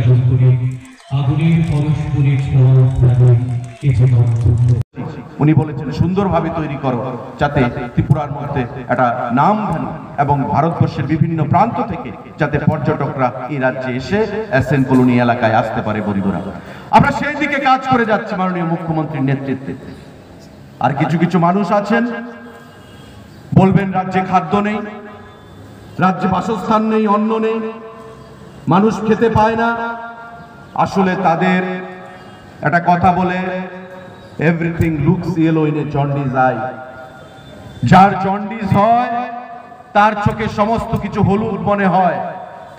উদযাপন করে আগুনের পরস্পরের উনি বলেছেন সুন্দরভাবে তৈরি করো যাতে ত্রিপুরার মধ্যে একটা নাম ধানো এবং ভারতবর্ষের বিভিন্ন প্রান্ত থেকে যাতে পর্যটকরা এই রাজ্যে এসে এসএন কলোনি এলাকায় আসতে পারে। বন্ধুরা, আমরা সেই দিকে কাজ করে যাচ্ছি মাননীয় মুখ্যমন্ত্রীর নেতৃত্বে। আর কিছু কিছু মানুষ আছেন বলবেন রাজ্যে খাদ্য নেই, রাজ্যে বাসস্থান নেই, অন্ন নেই, মানুষ খেতে পায় না। আসলে তাদের একটা কথা বলে, everything looks yellow in a jaundice I. যার জন্ডিস হয় তার চোখে সমস্ত কিছু হলুদ মনে হয়।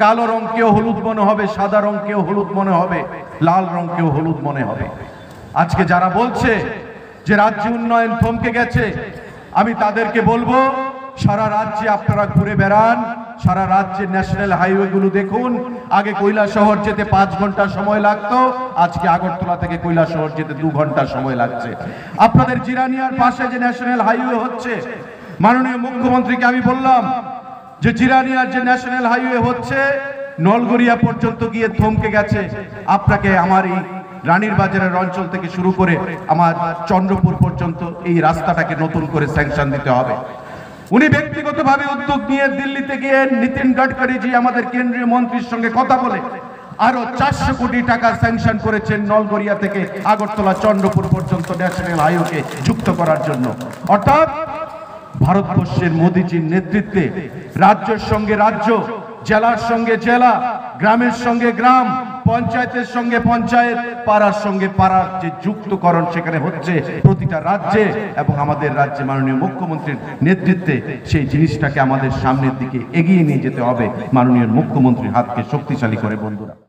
কালো রঙকেও হলুদ মনে হবে, সাদা রঙকেও হলুদ মনে হবে, লাল রঙকেও হলুদ মনে হবে। আজকে যারা বলছে যে রাজ্য উন্নয়ন থমকে গেছে, আমি তাদেরকে বলবো সারা রাজ্যে আপনারা ঘুরে বেড়ান, সারা রাজ্যে ন্যাশনাল হাইওয়ে গুলো দেখুন। আগে কৈলাসহর যেতে 5 ঘন্টা সময় লাগতো, আজকে আগরতলা থেকে কৈলাসহর যেতে 2 ঘন্টা সময় লাগছে। আপনাদের জিরানিয়ার পাশে যে ন্যাশনাল হাইওয়ে হচ্ছে, মাননীয় মুখ্যমন্ত্রীকে আমি বললাম যে জিরানিয়ার যে ন্যাশনাল হাইওয়ে হচ্ছে নলগড়িয়া পর্যন্ত গিয়ে থমকে গেছে। আপনাকে আমার এই রানীর বাজারের অঞ্চল থেকে শুরু করে আমার চন্দ্রপুর পর্যন্ত এই রাস্তাটাকে নতুন করে স্যাংশন দিতে হবে। উনি ব্যক্তিগতভাবে উদ্যোগ নিয়ে দিল্লিতে গিয়ে নীতিন গাডকারি জি আমাদের কেন্দ্রীয় মন্ত্রীর সঙ্গে কথা বলে আরো 400 কোটি টাকা স্যাংশন করেছেন নলগড়িয়া থেকে আগরতলা চন্দ্রপুর পর্যন্ত ন্যাশনাল হাইওয়েকে যুক্ত করার জন্য। অর্থাৎ ভারতবর্ষের মোদীজির নেতৃত্বে রাজ্যের সঙ্গে রাজ্য, জেলার সঙ্গে জেলা, গ্রামের সঙ্গে গ্রাম, পঞ্চায়েতের সঙ্গে পঞ্চায়েত, পাড়ার সঙ্গে পাড়ার যে যুক্তকরণ সেখানে হচ্ছে প্রতিটা রাজ্যে, এবং আমাদের রাজ্যে মাননীয় মুখ্যমন্ত্রীর নেতৃত্বে সেই জিনিসটাকে আমাদের সামনের দিকে এগিয়ে নিয়ে যেতে হবে মাননীয় মুখ্যমন্ত্রীর হাতকে শক্তিশালী করে। বন্ধুরা।